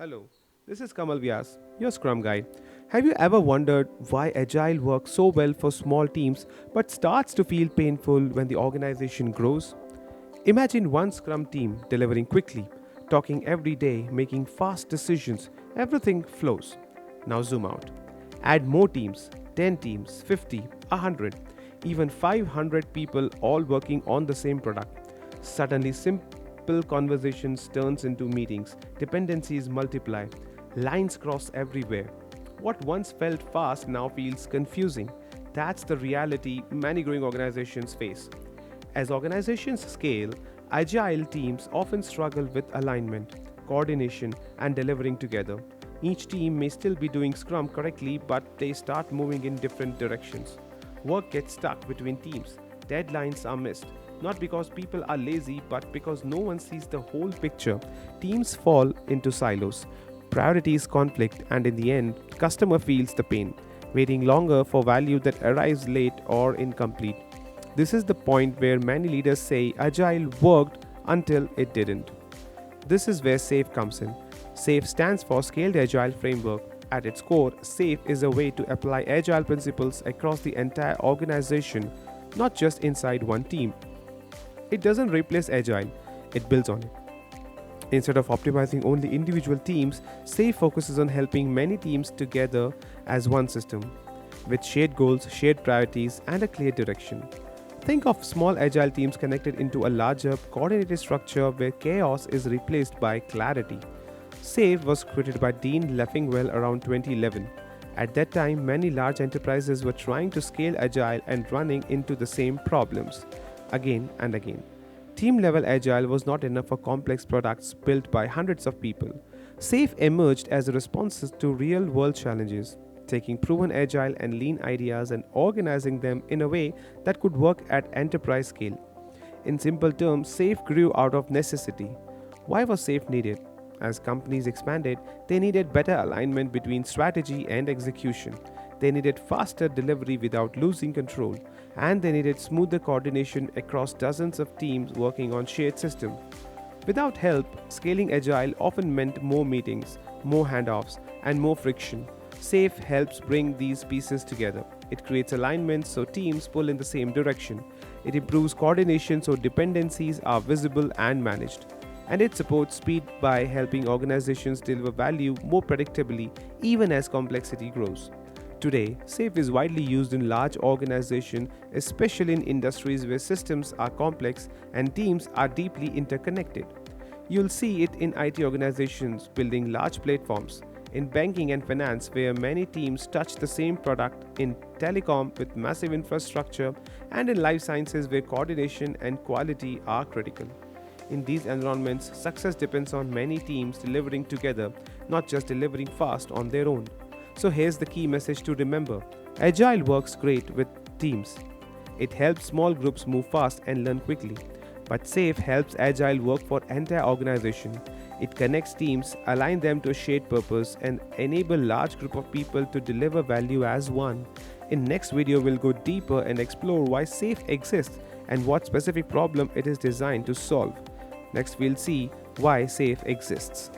Hello, this is Kamal Vyas, your Scrum guide. Have you ever wondered why Agile works so well for small teams but starts to feel painful when the organization grows? Imagine one Scrum team delivering quickly, talking every day, making fast decisions, everything flows. Now zoom out. Add more teams 10 teams, 50, 100, even 500 people all working on the same product. Suddenly, simple conversations turns into meetings, dependencies multiply, lines cross everywhere. What once felt fast now feels confusing. That's the reality many growing organizations face. As organizations scale, agile teams often struggle with alignment, coordination, and delivering together. Each team may still be doing Scrum correctly, but they start moving in different directions. Work gets stuck between teams, deadlines are missed, not because people are lazy, but because no one sees the whole picture. Teams fall into silos, priorities conflict, and in the end, customer feels the pain, waiting longer for value that arrives late or incomplete. This is the point where many leaders say Agile worked until it didn't. This is where SAFE comes in. SAFE stands for Scaled Agile Framework. At its core, SAFE is a way to apply Agile principles across the entire organization, not just inside one team. It doesn't replace Agile, it builds on it. Instead of optimizing only individual teams, SAFE focuses on helping many teams together as one system, with shared goals, shared priorities, and a clear direction. Think of small agile teams connected into a larger, coordinated structure where chaos is replaced by clarity. SAFE was created by Dean Leffingwell around 2011. At that time, many large enterprises were trying to scale agile and running into the same problems again and again. Team level agile was not enough for complex products built by hundreds of people. SAFE emerged as a response to real world challenges, taking proven agile and lean ideas and organizing them in a way that could work at enterprise scale. In simple terms, SAFE grew out of necessity. Why was SAFE needed? As companies expanded, they needed better alignment between strategy and execution. They needed faster delivery without losing control, and they needed smoother coordination across dozens of teams working on shared systems. Without help, scaling agile often meant more meetings, more handoffs, and more friction. SAFE helps bring these pieces together. It creates alignment so teams pull in the same direction. It improves coordination so dependencies are visible and managed. And it supports speed by helping organizations deliver value more predictably even as complexity grows. Today, SAFE is widely used in large organizations, especially in industries where systems are complex and teams are deeply interconnected. You'll see it in IT organizations building large platforms, in banking and finance where many teams touch the same product, in telecom with massive infrastructure, and in life sciences where coordination and quality are critical. In these environments, success depends on many teams delivering together, not just delivering fast on their own. So here's the key message to remember. Agile works great with teams. It helps small groups move fast and learn quickly. But SAFE helps Agile work for entire organization. It connects teams, align them to a shared purpose, and enable large group of people to deliver value as one. In next video, we'll go deeper and explore why SAFE exists and what specific problem it is designed to solve. Next, we'll see why SAFE exists.